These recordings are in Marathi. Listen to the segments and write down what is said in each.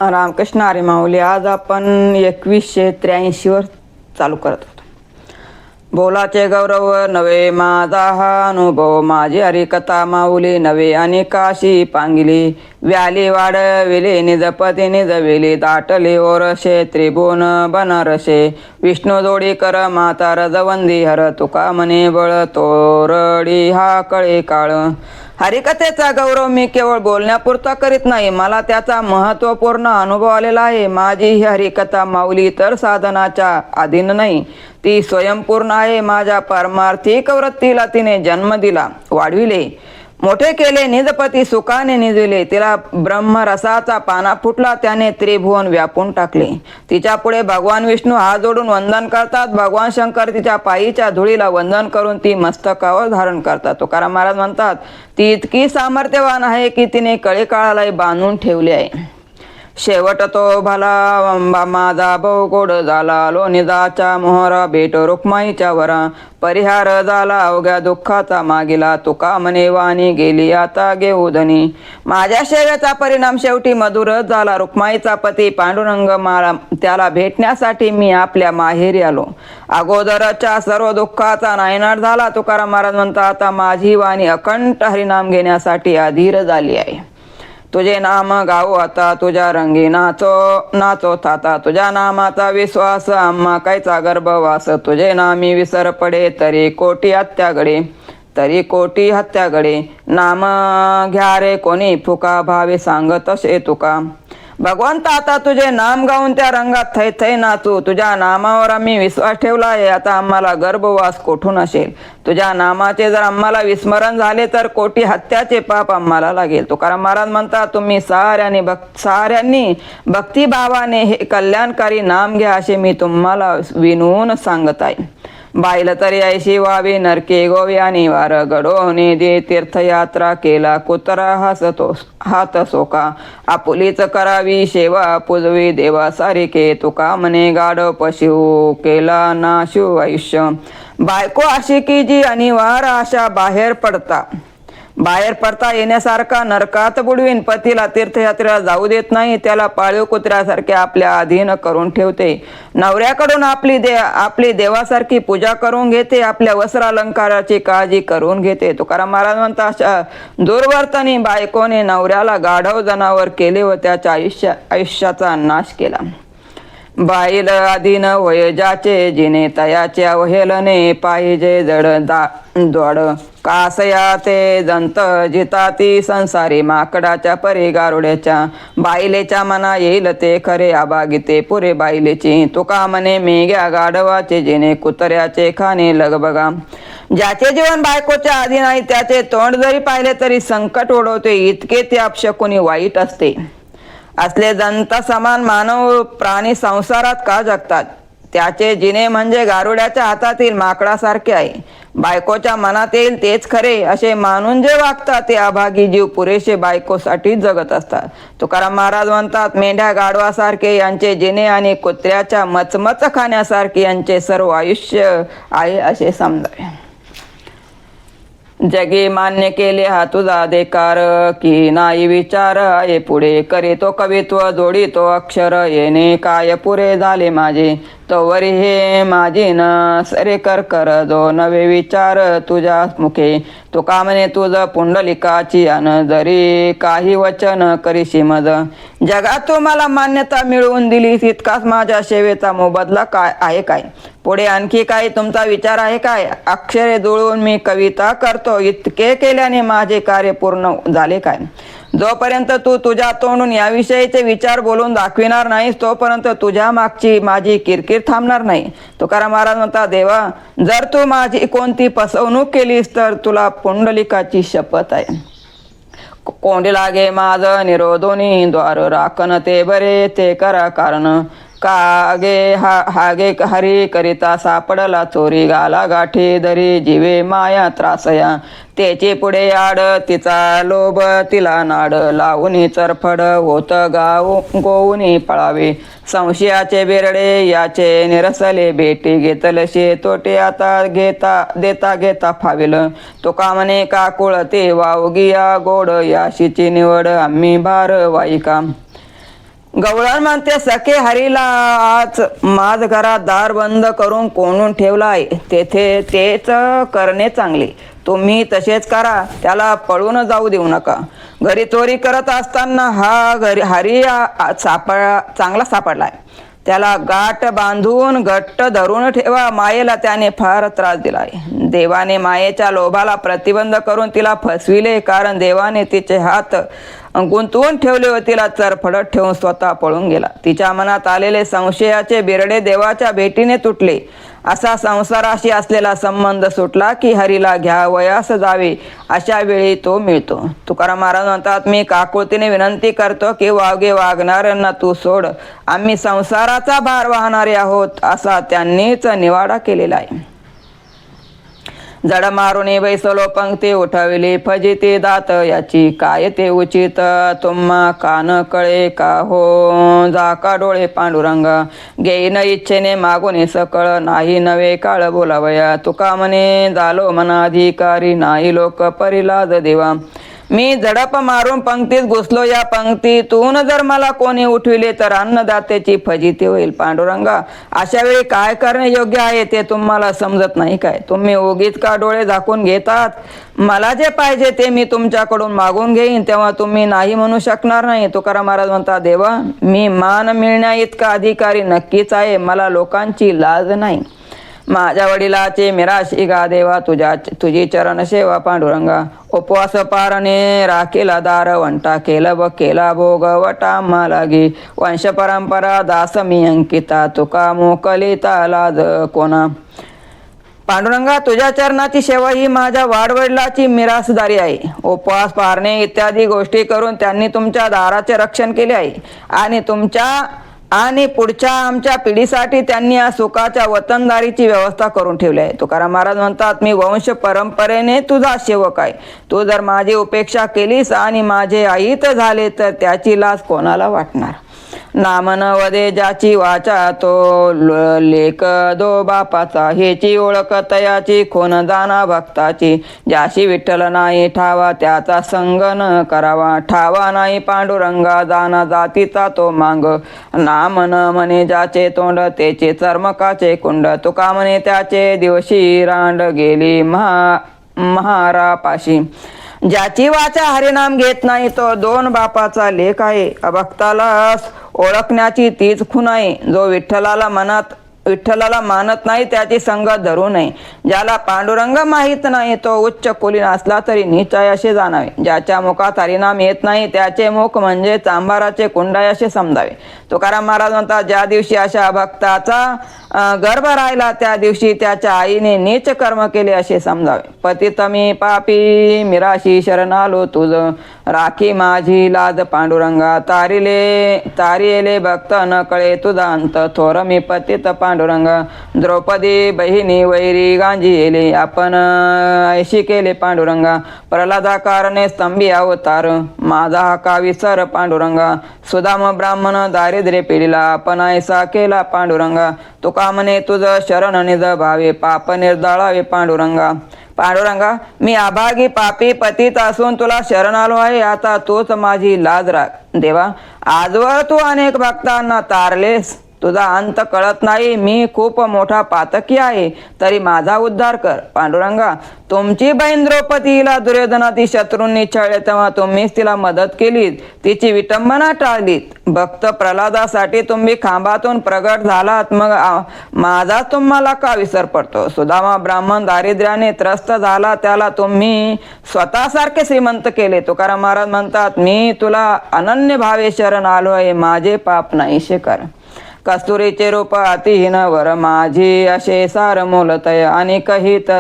रामकृष्ण हरी माऊली. आज आपण 2183 वर चालू करत होतो. बोलाचे गौरव नवे माझा हा अनुभव, माझी हरिकथा माऊली नवे अनेकाशी पांगिली. व्याली वाढविले निजपती निजविले, दाटले ओरशे त्रिभुवन बनारसे. विष्णू जोडी कर माता रजवंदी हर, तुका म्हणे बळ तोरडी हा कळे काळ. हरिकथेचा गौरव मी केवळ बोलण्यापुरता करीत नाही, मला त्याचा महत्त्वपूर्ण अनुभव आलेला आहे. माझी ही हरिकथा माऊली तर साधनाच्या अधीन नाही, ती स्वयंपूर्ण आहे. माझ्या परमार्थिक वृत्तीला तिने जन्म दिला, वाढविले, मोठे केले, निजपती सुखाने निजविले. तिला ब्रह्मरसाचा पाना फुटला, त्याने त्रिभुवन व्यापून टाकले. तिच्या पुढे भगवान विष्णू हात जोडून वंदन करतात. भगवान शंकर तिच्या पायीच्या धुळीला वंदन करून ती मस्तकावर धारण करतात. तुकाराम महाराज म्हणतात, ती इतकी सामर्थ्यवान आहे की तिने कळे काळाला बांधून ठेवले आहे. शेवट तो भला माझा भाऊ गोड झाला, लोणीदाचा मोहरा भेट रुक्माईच्या वरा. परिहार झाला अवघ्या दुःखाचा मागिला, तुका म्हणे वाणी गेली आता घेऊ धनी. माझ्या सेवेचा परिणाम शेवटी मधुरच झाला. रुक्माईचा पती पांडुरंग मला त्याला भेटण्यासाठी मी आपल्या माहेरी आलो. अगोदरच्या सर्व दुःखाचा नायनाट झाला. तुकाराम महाराज म्हणतात, आता माझी वाणी अखंड हरिनाम घेण्यासाठी अधीर झाली आहे. तुझे नाम गाऊ आता, तुझ्या रंगी नाचो नाचो थाता. तुझ्या नामाचा विश्वास आम्हा कायचा गर्भवास. तुझे नामी विसर पडे तरी कोटी हत्यागडे, तरी कोटी हत्यागडे. नाम घ्या रे कोणी फुका, भावे सांगत असे तुका. भगवंत आता तुझे नाम गाऊन त्या रंगात थै थै नाचू. तुझ्या नामावर आम्ही विश्वास ठेवला आहे, आता आम्हाला गर्भवास कोठून असेल. तुझ्या नामाचे जर आम्हाला विस्मरण झाले तर कोटी हत्याचे पाप आम्हाला लागेल. तुकाराम महाराज म्हणतात, तुम्ही साऱ्यांनी भक्तिभावाने हे कल्याणकारी नाम घ्या असे मी तुम्हाला विनवून सांगत आहे. बाईल तरी ऐशी व्हावी नरके गोव्या निवार, गडोने दे तीर्थयात्रा केला कुत्रा हसतो हात सोका. आपुलीच करावी सेवा पुजवी देवा सारिके, तुका म्हणे गाड पशु केला नाशु आयुष्य. बायको अशी की जी अनिवार्य अशा बाहेर पडता येण्यासारखा नरकात बुडवीन. पतीला तीर्थयात्रेला जाऊ देत नाही, त्याला पाळीव कुत्र्यासारखे आपल्या अधीन करून ठेवते. नवऱ्याकडून आपली देवासारखी पूजा करून घेते, आपल्या वस्त्रालंकाराची काळजी करून घेते. तुकाराम महाराज म्हणतात, अशा दुर्वर्तनी बायकोने नवऱ्याला गाढव जनावर केले व त्याच्या आयुष्याचा नाश केला. बाईल अधीन होय ज्याचे, जिने तयाचे अवहेलने पाहिजे जड द्वाड. कासया ते जंत जिताती संसारी, माकडाच्या परी गारुड्याच्या. बाईलेच्या मना येईल ते खरे, अभागिते पुरे बाईलेची. तुका म्हणे मेघ्या गाढवाचे, जिने कुत्र्याचे खाणे लगबगा. ज्याचे जीवन बायकोच्या आधी नाही, त्याचे तोंड जरी पाहिले तरी संकट ओढवते, इतके ते अपशकुनी वाईट असते. असले जंत समान मानव प्राणी संसारात का जगतात. त्याचे जिने म्हणजे गारुड्याच्या हातातील माकडासारखे आहे. बायकोच्या मनात येईल तेच खरे असे मानून जे वागतात ते अभागी जीव पुरेसे बायकोसाठी जगत असतात. तुकाराम महाराज म्हणतात, मेंढ्या गाढवासारखे यांचे जिने आणि कुत्र्याच्या मचमच खाण्यासारखे यांचे सर्व आयुष्य आहे असे समजावे. जगी मान्य केले हा तुझा देकार, की नाही विचार आहे पुढे. करीतो कवित्व जोडितो अक्षर, येणे काय पुरे झाले माझे. तोवरी हे माझी न सरे कर जो नवे विचार तुझ्या मुखे. तुका म्हणे तुझ पुंडलिकाची अन, जरी काही वचन करीशी मज. जगात तू मला मान्यता मिळवून दिली, तितकाच माझ्या सेवेचा मोबदला काय आहे काय. पुढे आणखी काही तुमचा विचार आहे काय. अक्षरे जुळवून मी कविता करतो, इतके केल्याने माझे कार्य पूर्ण झाले काय. जोपर्यंत तू तुझ्या तोंडून याविषयीचे विचार बोलून दाखविणार नाहीस, तोपर्यंत तुझ्या मागची माझी किरकिर थांबणार नाही. तुकाराम महाराज म्हणतात, देवा जर तू माझी कोणती फसवणूक केलीस तर तुला पुंडलिकाची शपथ आहे. कोंडी लागे माझ निरोधोनी द्वार, राखण ते बरे ते करा कारण. कागे हागे हरी करिता सापडला चोरी, गाला गाठी धरी जीवे माया त्रासया. त्याची पुढे आड तिचा लोभ तिला नाड, लावून चरफड होत गोवून पळावे. संशयाचे बेरडे याचे निरसले भेटी, घेतलशे तोटे आता देता घेता फावेल. तुका म्हणे काकुळ ते वावगिया गोड, याशीची निवड आम्ही भार वाईका. गवळण म्हणते, सखे हरीला आज माझ घरात दार बंद करून कोणून ठेवला आहे, तेथे तेच करणे चांगले. तुम्ही तसेच करा, त्याला पळून जाऊ देऊ नका. घरी चोरी करत असताना हा हरी चांगला सापडलाय. त्याला गाठ बांधून घट्ट धरून ठेवा. मायेला त्याने फार त्रास दिलाय. देवाने मायेच्या लोभाला प्रतिबंध करून तिला फसविले, कारण देवाने तिचे हात गुंतवून ठेवले व तिला चरफडत ठेवून स्वतः पळून गेला. तिच्या मनात आलेले संशयाचे बिरडे देवाच्या भेटीने तुटले. असा संसाराशी असलेला संबंध सुटला की हरीला घ्यावयास जावे अशा वेळी तो मिळतो. तुकाराम महाराज म्हणतात, मी काकुळतीने विनंती करतो की वागे वागणाऱ्यांना तू सोड, आम्ही संसाराचा भार वाहणारे आहोत, असा त्यांनीच निवाडा केलेला आहे. जड मारुनी बैसलो पंक्ती उठविली फजिती दात, याची काय ते उचित तुम्हा कान कळे का हो. जाका डोळे पांडुरंग घेईन इच्छेने मागून सकळ, नाही नवे काळ बोलावया. तुका म्हणे झालो मनाधिकारी, नाही लोक परिलाज देवा. मी झडप मारून पंक्तीत घुसलो, या पंक्तीतून जर मला कोणी उठविले तर अन्नदात्याची फजिती होईल. पांडुरंगा, अशा वेळी काय करणे योग्य आहे ते तुम्हाला समजत नाही काय? तुम्ही उगीच का डोळे झाकून घेतात? मला जे पाहिजे ते मी तुमच्याकडून मागून घेईन, तेव्हा तुम्ही नाही म्हणू शकणार नाही. तुकाराम महाराज म्हणतात, देवा, मी मान मिळण्या इतका अधिकारी नक्कीच आहे, मला लोकांची लाज नाही. माझ्या वडिलाचे मिराशी गा देवा, तुझी चरण सेवा पांडुरंगा. उपवास पारणे राखेला दार, वंटा केला व केला भोग वटा मालागी. वंश परंपरा दास मी अंकिता, तुका मोकलिता लाज कोणा. पांडुरंगा, तुझ्या चरणाची सेवा ही माझ्या वाडवडिलाची मिरासदारी आहे. उपवास पारणे इत्यादी गोष्टी करून त्यांनी तुमच्या दाराचे रक्षण केले आहे, आणि तुमच्या आणि पुढच्या आमच्या पिढीसाठी त्यांनी या सुखाच्या वतनदारीची व्यवस्था करून ठेवली आहे. तुकाराम महाराज म्हणतात, मी वंश परंपरेने तुझा सेवक आहे. तू जर माझी उपेक्षा केलीस आणि माझे अहित झाले तर त्याची लाज कोणाला वाटणार. नामन वदे ज्याची वाचा, तो लेख दो बापाचा. हेची ओळख तयाची, खोन जाना भक्ताची. ज्याशी विठ्ठल नाही ठावा, त्याचा संग न करावा. ठावा नाही पांडुरंगा, जाना जातीचा तो मांग. नामन म्हणे ज्याचे तोंड, तेचे चर्मकाचे कुंड. तुका म्हणे त्याचे दिवशी रांड गेली महारापाशी. ज्याची वाचा हरिनाम घेत नाही तो दोन बापाचा लेख आहे. अभक्ताला ओळखण्याची तीच खूण आहे. जो विठ्ठलाला मानत नाही त्याची संगत धरू नये. ज्याला पांडुरंग माहीत नाही तो उच्च कुलीन असला तरी नीच आहे असे जाणावे. ज्याच्या मुखात हरिनाम येत नाही त्याचे मुख म्हणजे चांभाराचे कुंड आहे असे समजावे. तुकाराम महाराज म्हणतात, ज्या दिवशी अशा भक्ताचा गर्भ राहिला त्या दिवशी त्याच्या आईने नीच कर्म केले असे समजावे. पतित मी पापी मिराशी शरण आलो तुझ, राखी माझी लाज पांडुरंगा. तारिले भक्त न कळे तुझा अंत, थोर मी पतित पांडुरंगा. द्रौपदी बहिणी वैरी गांजी येले, आपण ऐशी केले पांडुरंगा. प्रल्हादा कारणे स्तंभी अवतार, माझा हा काविसर पांडुरंगा. सुदाम ब्राह्मण दारिद्र्य पिढीला, आपण ऐसा केला पांडुरंगा. तुका म्हणे तुझ शरण निज भावे, पाप निर्दाळावे पांडुरंगा. पांडुरंगा, मी अभागी पापी पतित असून तुला शरण आलो आहे, आता तूच माझी लाज राख. देवा, आजवर तू अनेक भक्तांना तारलेस, तुझा अंत कळत नाही. मी खूप मोठा पातकी आहे, तरी माझा उद्धार कर. पांडुरंगा, तुमची बहीण द्रौपदीला दुर्योधनाती शत्रूंनी छळले तेव्हा तुम्हीच तिला मदत केलीत, तिची विटंबना टाळलीत. भक्त प्रल्हादासाठी तुम्ही खांबातून प्रगट झालात, मग माझा तुम्हाला का विसर पडतो. सुदामा ब्राह्मण दारिद्र्याने त्रस्त झाला, त्याला तुम्ही स्वतःसारखे श्रीमंत केले. तुकाराम महाराज म्हणतात, मी तुला अनन्य भावे शरण आलो आहे, माझे पाप नाहीशे कर. कस्तुरीचे रूप अतिहीन वर, माझी असे सार मोलतय. आणि कहित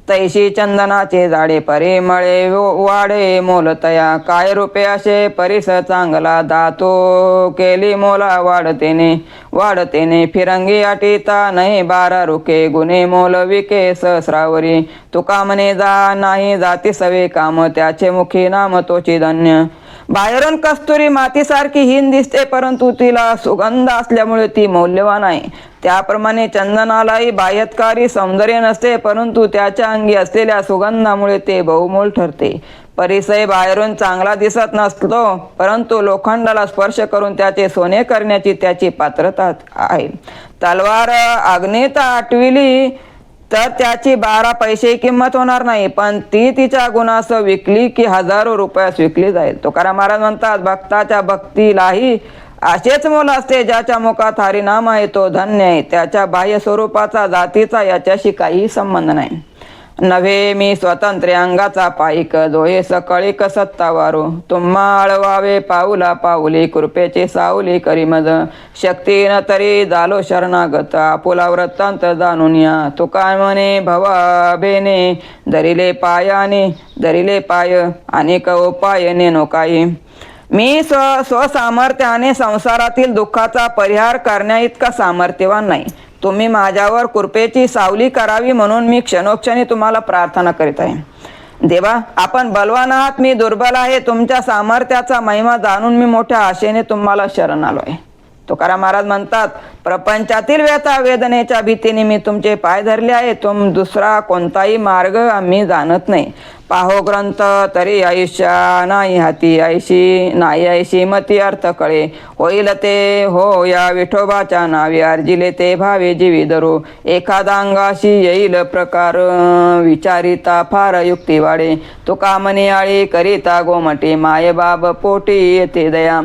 तैशी चंदनाचे जाडे, परिमळे वाडे मोलतया. काय रूपे असे परिस चांगला, दातो केली मोला वाढतेने. फिरंगी अटिता नाही 12 रुके, गुन्हे मोल विके सहस्रावरी. तुका म्हणे जा नाही जाती सवे काम, त्याचे मुखी नाम तोची धन्य. बाहेरून कस्तुरी मातीसारखी हीन दिसते, परंतु तिला सुगंध असल्यामुळे ती मौल्यवान आहे. त्याप्रमाणे चंदनालाही बाह्यत्कारी सौंदर्य नसते, परंतु त्याच्या अंगी असलेल्या सुगंधामुळे ते बहुमोल ठरते. परिसय बाहेरून चांगला दिसत नसतो, परंतु लोखंडाला स्पर्श करून त्याचे सोने करण्याची त्याची पात्रता आहे. तलवार अग्नीत आटविली तर त्याची 12 पैसे किंमत होणार नाही, पण ती तिच्या गुणास विकली की हजारो रुपयास विकली जाईल. तुकाराम महाराज म्हणतात, भक्ताच्या भक्तीलाही असेच मोल असते. ज्याच्या मुखात हरिनाम आहे तो धन्य आहे. त्याच्या बाह्य स्वरूपाचा जातीचा याच्याशी काही संबंध नाही. नव्हे मी स्वतंत्र अंगाचा पाईक, दोहे सकळीक सत्तावारो. तुम्हा आळवावे पाऊला पाऊली, कृपेचे सावली करी मज. शक्ती न तरी झालो शरणागत, आपुला वृत्तांत जाणून या. तुका म्हणे भवा बेने, धरिले पाय अनेक उपाय नेनो काही. मी स्वसामर्थ्याने संसारातील दुःखाचा परिहार करण्या इतका सामर्थ्यवान नाही. तुम्ही माझ्यावर कृपेची सावली करावी म्हणून मी क्षणोक्षणी तुम्हाला प्रार्थना करीत आहे. देवा, आपण बलवान आहात, मी दुर्बल आहे. तुमच्या सामर्थ्याचा महिमा जाणून मी मोठ्या आशेने तुम्हाला शरण आलो आहे. तुकाराम महाराज म्हणतात, प्रपंचातील व्यथा वेदनेच्या भीतीने मी तुमचे पाय धरले आहे. दुसरा कोणताही मार्ग आम्ही जाणत नाही. पाहो ग्रंथ तरी आयुष्या नाही हाती, ऐशी मती अर्थ कळे. होईल ते हो या विठोबाच्या नावे, अर्जिले ते भावे जीवी धरू. एखादा अंगाशी येईल प्रकार, विचारिता फार युक्ती वाढे. तुका मनी आळी करिता गोमटी, माये बाब पोटी येते दया.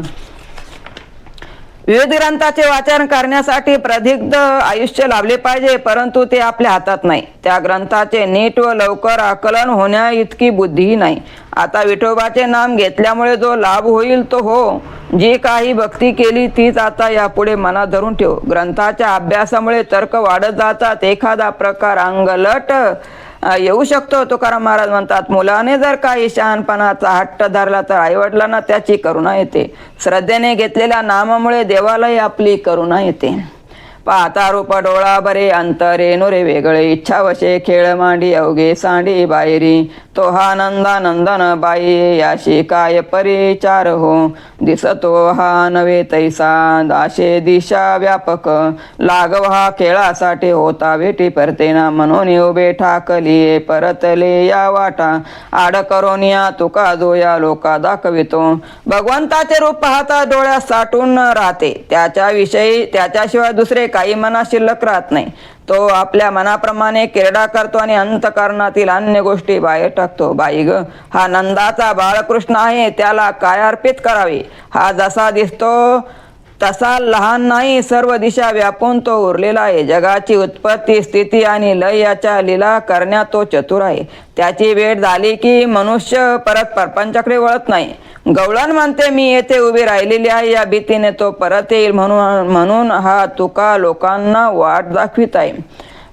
विविध ग्रंथाचे वाचन करण्यासाठी प्रदीर्घ आयुष्य लाभले पाहिजे, परंतु ते आपल्या हातात नाही. त्या ग्रंथाचे नीट व लवकर आकलन होण्या इतकी बुद्धीही नाही. आता विठोबाचे नाम घेतल्यामुळे जो लाभ होईल तो हो. जी काही भक्ती केली तीच आता यापुढे मनात धरून ठेव. ग्रंथाच्या अभ्यासामुळे तर्क वाढत जातात. एखादा प्रकार अंगलट येऊ शकतो. तुकाराम महाराज म्हणतात, मुलाने जर काही शहाणपणाचा हट्ट धरला तर आईवडिलांना त्याची करुणा येते. श्रद्धेने घेतलेल्या नामामुळे देवालाही आपली करुणा येते. पाहता रूप डोळा बरे, अंतरे नुरे वेगळे. इच्छावशे खेळ मांडी अवघे सांडी बाहेरी. तो हा नंदन बाई, याशी काय परिचार हो. दिसतो हा नवे तैसा, दाशे दिशा व्यापक. लागव हा खेळासाठी होता भेटी परतेना. म्हणून उभे ठाकली परतले या वाटा. आड करून या तुका जो या लोका दाखवितो. भगवंताचे रूप पाहता डोळ्यात साठून राहते. त्याच्याशिवाय दुसरे काही मनात शिल्लक राहत नाही. तो आपल्या मनाप्रमाणे क्रीडा करतो आणि अंतःकरणातील अन्य गोष्टी बाहेर टाकतो. बाई ग, हा नंदाचा बाळकृष्ण आहे, त्याला काय अर्पित करावे. हा जसा दिसतो तसा लहान नाही, सर्व दिशा व्यापून तो उरलेला आहे. जगाची उत्पत्ती स्थिती आणि लय याच्या लीला करण्यात तो चतुर आहे. त्याची वेळ झाली की मनुष्य परत परपंचाकडे वळत नाही. गवळण म्हणते, मी येथे उभी राहिलेली आहे, या भीतीने तो परत येईल म्हणून हा तुका लोकांना वाट दाखवित आहे.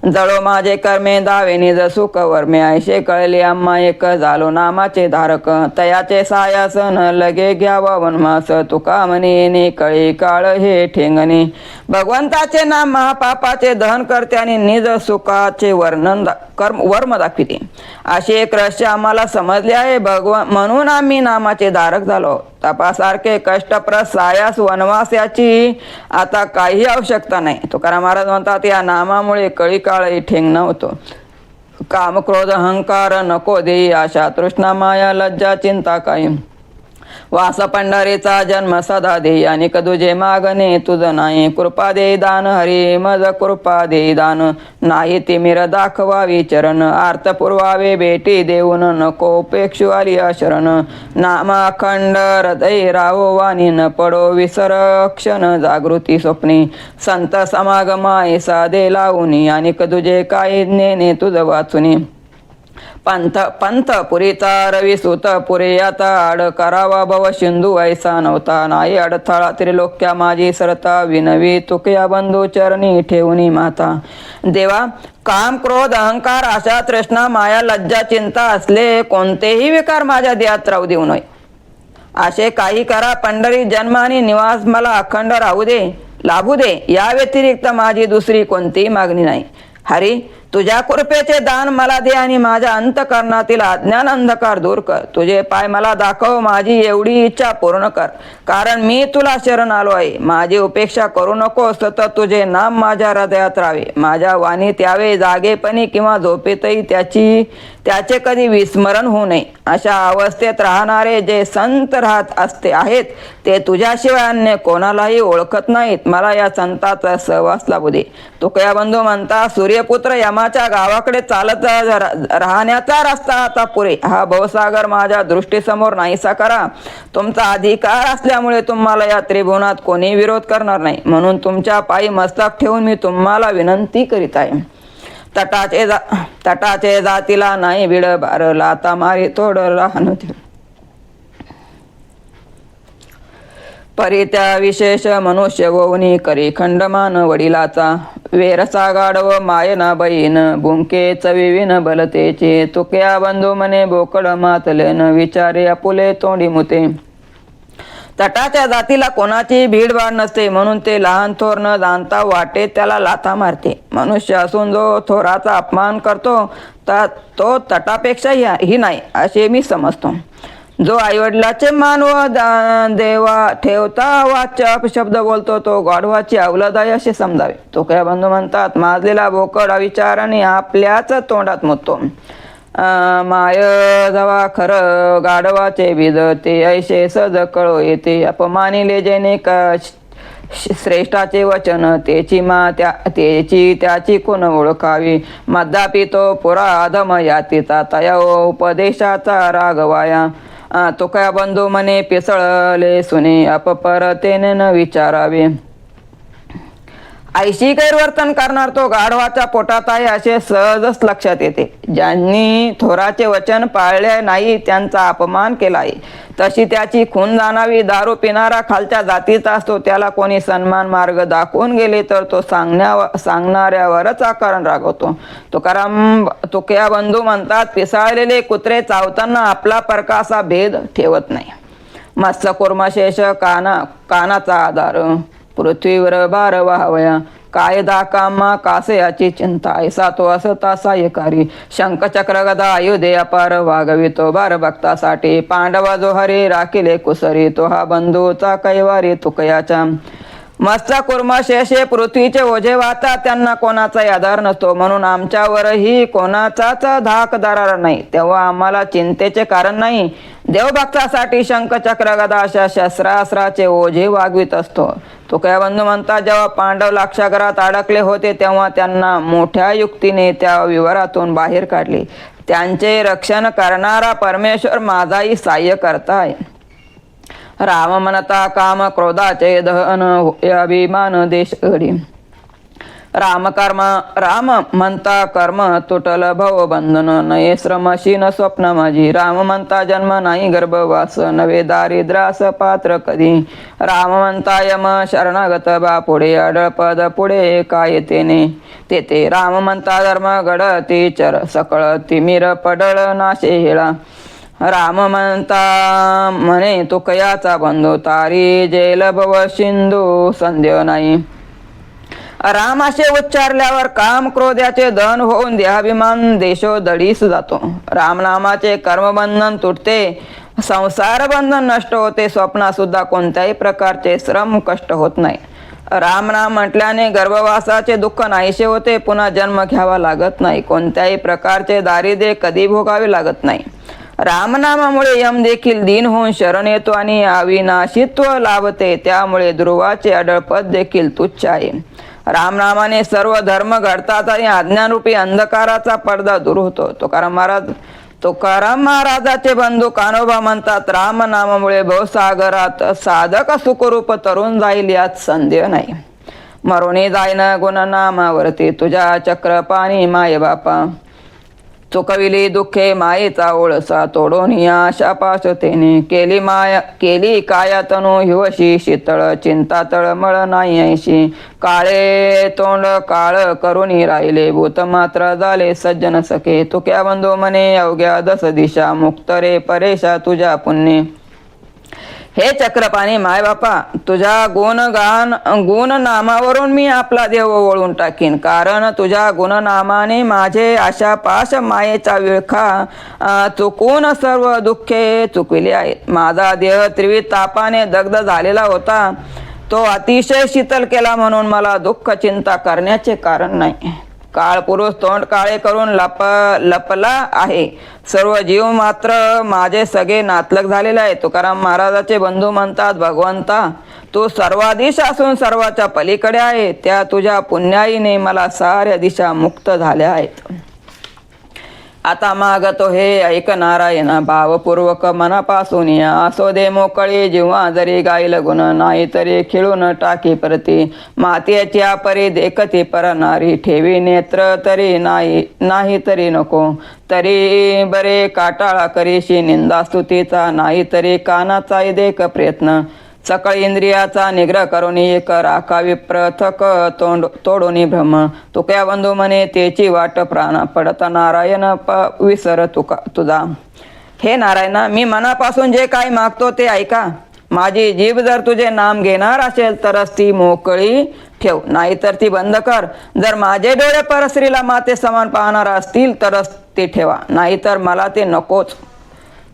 जळो माझे कर्मे दावे निज सुख वर्मे, ऐशे कळले आम्हा एक झालो नामाचे धारक. तयाचे सायासन लगे घ्यावा वनमास, तुका म्हणे येणे कळे काळ हे ठेंगणे. भगवंताचे नाम महापापाचे दहन करते आणि निज सुखाचे वर्म दाखविते. असे एक रहस्य आम्हाला समजले आहे. म्हणून आम्ही नामाचे धारक झालो. तपासारखे कष्टप्रद सायास वनवास याची आता काही आवश्यकता नाही. तुकाराम महाराज म्हणतात, या नामामुळे कळी काळही ठेंगणा होतो. काम क्रोध अहंकार नको देई, आशा तृष्णा माया लज्जा चिंता काही. वास पंढरीचा जन्म सदा देई, अनेक तुझे मागणे तुझ नाही. कृपा दे दान हरी मज कृपा दे दान, नाही तिमिर दाखवावी चरण. आर्त पुरवावे भेटी देऊन, नको उपेक्षु आलिया शरण. नामाखंड हृदय राहो वाणी, न पडो विसर क्षण जागृती स्वप्नी. संत समागमाय साधे लावूनी, अनेक तुझे काही ज्ञेने तुझ वाचुनी. पंथ पुरीचा रवी सुत पुरे आता, आड करावा भव सिंधू ऐसा नव्हता. नाही अडथळा त्रिलोक्या माझी सरता, विनवी तुकया बंधू चरणी ठेवणी माता. देवा, काम क्रोध अहंकार आशा तृष्णा माया लज्जा चिंता असले कोणतेही विकार माझ्या देहात राहू देऊ नये. असे काही करा. पंढरी जन्म आणि निवास मला अखंड राहू दे, लाभू दे. या व्यतिरिक्त माझी दुसरी कोणतीही मागणी नाही. हरी, तुझ्या कृपेचे दान मला दे आणि माझ्या अंतःकरणातील अज्ञान अंधकार दूर कर. तुझे पाय मला दाखव, माझी एवढी इच्छा पूर्ण कर, कारण मी तुला शरण आलो आहे. माझी उपेक्षा करू नको, सतत तुझे नाम माझ्या हृदयात राहावे. माझ्या वाणीत यावे, जागेपणी किंवा झोपेतही त्याचे कधी विस्मरण होऊ नये. अशा अवस्थेत राहणारे जे संत राहत असते आहेत ते तुझ्याशिवाय अन्य कोणालाही ओळखत नाहीत. मला या संतांचा सहवास लाभू दे. तुकया बंधू म्हणता, सूर्यपुत्र यमाच्या गावाकडे चालत राहण्याचा रस्ता आता पुरे. हा भवसागर माझ्या दृष्टीसमोर नाहीसा करा. तुमचा अधिकार असल्यामुळे तुम्हाला या त्रिभुवनात कोणी विरोध करणार नाही, म्हणून तुमच्या पायी मस्तक ठेवून मी तुम्हाला विनंती करीत आहे. तटाचे जातीला नाही बिड बार, लाता मारी तोड राहण परित्या विशेष मनुष्य गोवनी करी खंडमान वडिलाचा. वेरसा गाढव मायना बहीण, बुंके चविविन बलतेचे. तुकया बंधू मने बोकड मातलेन, विचारे आपुले तोंडी मुते. तटाच्या जातीला कोणाची भीडभाड नसते, म्हणून ते लहान थोर न जाणता वाटे त्याला लाथा मारते. मनुष्य असून जो थोराचा अपमान करतो तो तटापेक्षा ही नाही असे मी समजतो. जो आईवडिलाचे मान व देवा ठेवता वाच्य अपशब्द बोलतो तो गाढवाची अवलाद आहे असे समजावे. तुकया बंधू म्हणतात, माजलेला बोकड अविचाराने आपल्याच तोंडात मुततो. माय जवा खर गाढवाचे बीज, ते ऐसे सज कळो येते. अपमानिले जेने श्रेष्ठाचे वचन, त्याची कोण ओळखावी. मद्दापी तो पुरा अधम यातीचा, तया उपदेशाचा रागवाया. तुकया बंधू मने पिसळले सुने, अपपरतेने न विचारावे. आईशी गैरवर्तन करणार तो गाढवाच्या पोटात आहे असे सहजच लक्षात येते. ज्यांनी थोराचे वचन पाळले नाही त्यांचा अपमान केला आहे, तशी त्याची खून जाणावी. दारू पिणारा खालच्या जातीचा असतो, त्याला कोणी सन्मान मार्ग दाखवून गेले तर तो सांगणाऱ्यावरच आकारण रागवतो. तुकया बंधू म्हणतात, पिसाळलेले कुत्रे चावताना आपला परकासा भेद ठेवत नाही. मत्स्य कुर्मशेष कानाचा आधार, पृथ्वीवर भार वाहवया. काय दाकामा कासे याची चिंता, ऐसा तो असता सायकारी. शंखचक्र गदा आयुधे अपार, वागवितो भार भक्तासाठी. पांडवा जो हरी राखिले कुसरी, तो हा बंधूचा कैवारी तुकयाच्या. मत्स्य कुर्मशेषे पृथ्वीचे ओझे वाहतात, त्यांना कोणाचाही आधार नसतो, म्हणून आमच्यावरही कोणाचाच धाक दरार नाही, तेव्हा आम्हाला चिंतेचे कारण नाही. देवभक्तासाठी शंखचक्र गदा अशा शस्त्रास्त्राचे ओझे वागवित असतो. तुकया बंधू म्हणतात, जेव्हा पांडव लाक्षागृहात अडकले होते तेव्हा त्यांना मोठ्या युक्तीने त्या विवरातून बाहेर काढले. त्यांचे रक्षण करणारा परमेश्वर माझाही सहाय्य करताय. राम म्हणता, काम क्रोधाचे दहन, अभिमान देश घडी. राम म्हणता, कर्म तुटल भव बंधन, नये श्रमशी न स्वप्न माझी. राम म्हणता, जन्म नाही गर्भवास, नवे दारिद्रास पात्र कधी. राम म्हणता, यम शरणागत बा पुढे, अडळपद पुढे काय तेथे. राम म्हणता, धर्म गडती चर, सकळ तिमिर पडळ नाशे हेळा. राम म्हणता म्हणे तुकयाचा बंधू, तारी जेल भव सिंधू संदेह नाही. राम असे उच्चारल्यावर काम क्रोधाचे दहन होऊन देहाभिमान देशोधडीस जातो. रामनामाचे कर्मबंधन तुटते, संसार बंधन नष्ट होते. स्वप्नात सुद्धा कोणत्याही प्रकारचे श्रम कष्ट होत नाही. रामनाम म्हटल्याने गर्भवासाचे दुःख नाहीसे होते, पुन्हा जन्म घ्यावा लागत नाही. कोणत्याही प्रकारचे दारिद्र्य कधी भोगावे लागत नाही. रामनामामुळे यम देखील दीन होऊन शरण येतो आणि अविनाशित्व लाभते. त्यामुळे ध्रुवाचे अडळपद देखील तुच्छ आहे. रामनामाने सर्व धर्म घडतात आणि अज्ञानरूपी अंधकाराचा पडदा दूर होतो. तुकाराम महाराजाचे बंधू कान्होबा म्हणतात, रामनामामुळे भवसागरात साधक सुखरूप तरुण जाईल यात संदेह नाही. मरुणी जाईन गुणनामावरती, तुझ्या चक्रपाणी माय बापा. चुकविली दुःखे मायेचा ओळसा, तोडून आशा पाशतेने. केली काया तनु हिवशी शीतळ, चिंता तळमळ नाही ऐशी. काळे तोंड काळ करून राहिले, भूत मात्र झाले सज्जन सखे. तुक्या बंधू मने अवघ्या दस दिशा, मुक्त रे परेशा तुझ्या पुण्ये. हे चक्रपाणी माय बापा, तुझ्या गुण नामावरून मी आपला देव वळून टाकीन. कारण तुझ्या गुणनामाने माझे आशा पाश मायेचा विळखा चुकून सर्व दुःखे चुकविले आहेत. माझा देह त्रिविध तापाने दग्ध झालेला होता, तो अतिशय शीतल केला म्हणून मला दुःख चिंता करण्याचे कारण नाही. काळ पुरुष तोंड काळे करून लपला आहे. सर्व जीव मात्र माझे सगळे नातलग झालेले आहे. तुकाराम महाराजाचे बंधू म्हणतात, भगवंता तू सर्वाधीश असून सर्वाच्या पलीकडे आहे. त्या तुझ्या पुण्याईने मला साऱ्या दिशा मुक्त झाल्या आहेत. आता मागतो हे ऐक नारायण, भावपूर्वक मनापासून असो दे मोकळे. जेव्हा जरी गाईल गुण नाही तरी खिळून टाकी परती. मातेच्या परी देखती पर नारी, ठेवी नेत्र तरी नाही तरी नको. तरी बरे काटाळा करीशी निंदा स्तुतीचा, नाही तरी कानाचा देख प्रयत्न. सकळ इंद्रियाचा निग्रह करून एक राखावी प्रथक तोडून भ्रम. तुक्या बंधू म्हणे तेची वाट प्राण पडत नारायण विसर तुझा. हे नारायणा, मी मनापासून जे काही मागतो ते ऐका. माझी जीभ जर तुझे नाम घेणार असेल तरच ती मोकळी ठेव, नाहीतर ती बंद कर. जर माझे डोळे परस्त्रीला माते समान पाहणार असतील तरच ते ठेवा, नाहीतर मला ते नकोच.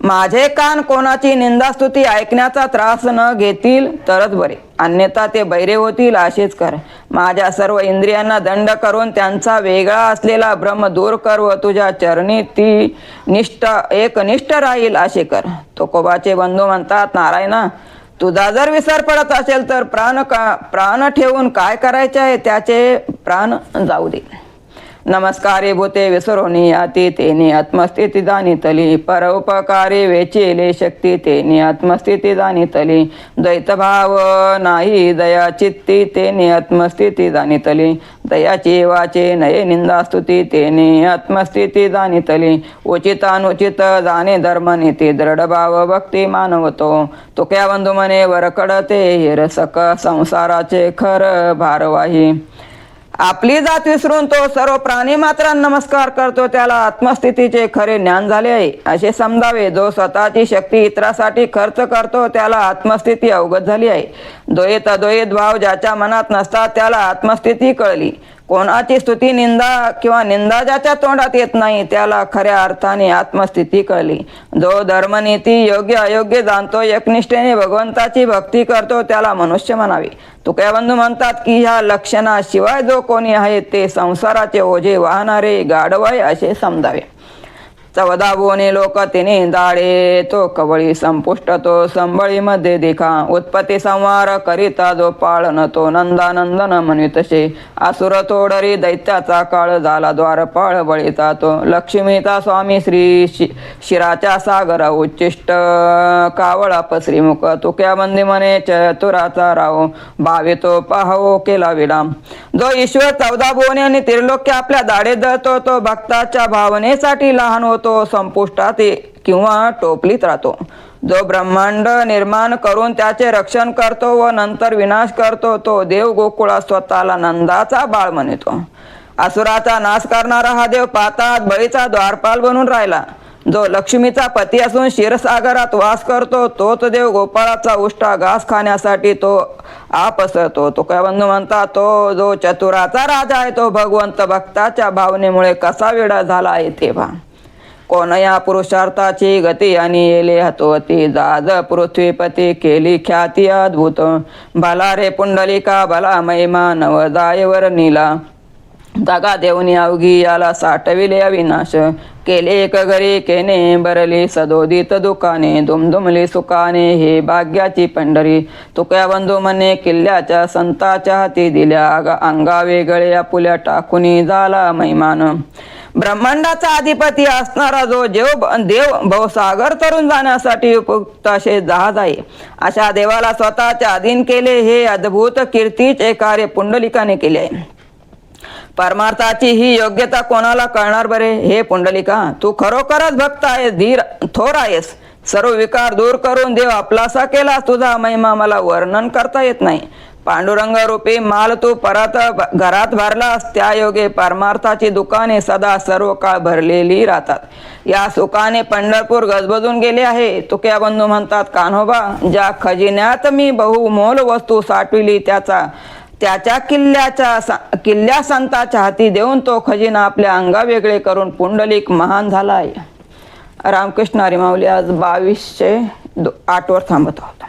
माझे कान कोणाची निंदास्तुती ऐकण्याचा त्रास न घेतील तरच बरे, अन्यथा ते बैरे होतील. असेच कर. माझ्या सर्व इंद्रियांना दंड करून त्यांचा वेगळा असलेला भ्रम दूर कर व तुझ्या चरणी ती एकनिष्ठ राहील असे कर. तुकोबाचे बंधू म्हणतात, नारायणा तुझा जर विसर पडत असेल तर प्राण ठेवून काय करायचे आहे, त्याचे प्राण जाऊ दे. नमस्कारे भूते विसरोनी याती तेने आत्मस्थिती जाणीतली. परोपकारी वेचिले शक्ती तेने आत्मस्थिती जाणीतली. द्वैतभाव नाही दया चित्ती तेने आत्मस्थिती जाणीतली. दयाची वाचे नये निंदास्तुती तेने आत्मस्थिती जाणीतली. उचितानुचित जाणे धर्मनीती, दृढभाव भक्ती मानवतो. तुक्या बंधू म्हणे वरकडते हिरसक, संसाराचे खर भारवाही. आपली जात विसरून तो सर्व प्राणी मात्रांना नमस्कार करतो, त्याला आत्मस्थितीचे खरे ज्ञान झाले आहे असे समजावे. जो स्वतःची शक्ती इतरासाठी खर्च करतो त्याला आत्मस्थिती अवगत झाली आहे. द्वैत अद्वैत भाव ज्याच्या मनात नसतात त्याला आत्मस्थिती कळली. कोणाची स्तुती निंदा किंवा निंदा ज्याच्या तोंडात येत नाही त्याला खऱ्या अर्थाने आत्मस्थिती कळली. जो धर्मनीती योग्य अयोग्य जाणतो, एकनिष्ठेने भगवंताची भक्ती करतो त्याला मनुष्य म्हणावे. तुक्या बंधू म्हणतात की ह्या लक्षणाशिवाय जो कोणी आहे ते संसाराचे ओझे वाहणारे गाढव आहे असे समजावे. 14 भुवने लोक तिने दाडे, तो कवळी संपुष्ट तो संबळीमध्ये देखा. उत्पत्ती संहार करिता जो पाळन तो नंदानंदन म्हणवितसे. असुर तोडरी दैत्याचा काळ झाला द्वारपाळ बळीचा तो. लक्ष्मीचा स्वामी श्री शिराच्या सागर उच्चिष्ट कावळा पसरीमुख. तुक्या बंदी म्हणे चतुराचा राव भावितो पाहवो केला विडाम. जो ईश्वर 14 भुवने आणि त्रिलोक्य आपल्या दाढेत धरतो तो भक्ताच्या भावनेसाठी लहान होतो, संपुष्टात किंवा टोपलीत राहतो. जो ब्रह्मांड निर्माण करून त्याचे रक्षण करतो व नंतर विनाश करतो तो देव गोकुळात स्वतःला नंदाचा बाळ म्हणतो. असुराचा नाश करणारा हा देव पाहतात बळीचा द्वारपाल बनून राहिला. जो लक्ष्मीचा पती असून क्षीरसागरात वास करतो तोच देव गोपाळाचा उष्टा घास खाण्यासाठी तो पसरतो. तुका बंधू म्हणतात, तो जो चतुराचा राजा आहे तो भगवंत भक्ताच्या भावनेमुळे कसा वेडा झाला आहे ते पहा. कोण या पुरुषार्थाची गती आणि येले हतोती. जाज पृथ्वीपती केली ख्याती अद्भुत. भला रे पुंडलिका भला महिमा नवदायवर नीला. दगा देवनी अवघी याला साठविले अविनाश. केले एक घरी केने बरली सदोदित दुकाने. दुमदुमली सुखाने हे भाग्याची पंढरी. तुक्या बंधू म्हणे किल्ल्याच्या संताच्या हाती दिल्या. अंगा वेगळे आपुल्या टाकुनी झाला महिमान. ब्रह्मांडाचा अधिपती असणारा जो देव भवसागर तरुण जाण्यासाठी उपयुक्त असे जहाज आहे, अशा देवाला स्वतःच्या अधीन केले. हे अद्भुत कीर्तीचे कार्य पुंडलिकाने केले आहे. परमार्थाची ही योग्यता कोणाला कळणार बरे. हे पुंडलिका, तू खरोखरच भक्त आहेस, धीर थोर आहेस. सर्व विकार दूर करून देव आपलासा केला. तुझा महिमा मला वर्णन करता येत नाही. पांडुरंग रूपी माल तू परत घरात भरलास, त्या योगे परमार्थाची दुकाने सदा सर्व काळ भरलेली राहतात। या सुखाने पंढरपूर गजबजून गेले आहे। तुक्या बंधू म्हणतात, कान्होबा, ज्या खजिन्यात मी बहुमोल वस्तू साठविली त्याच्या किल्ल्या संताच्या हाती देऊन तो खजिना आपल्या अंगा वेगळे करून पुंडलिक महान झालाय। रामकृष्ण हरी माऊली आज 2208 वर थांबत आहोत।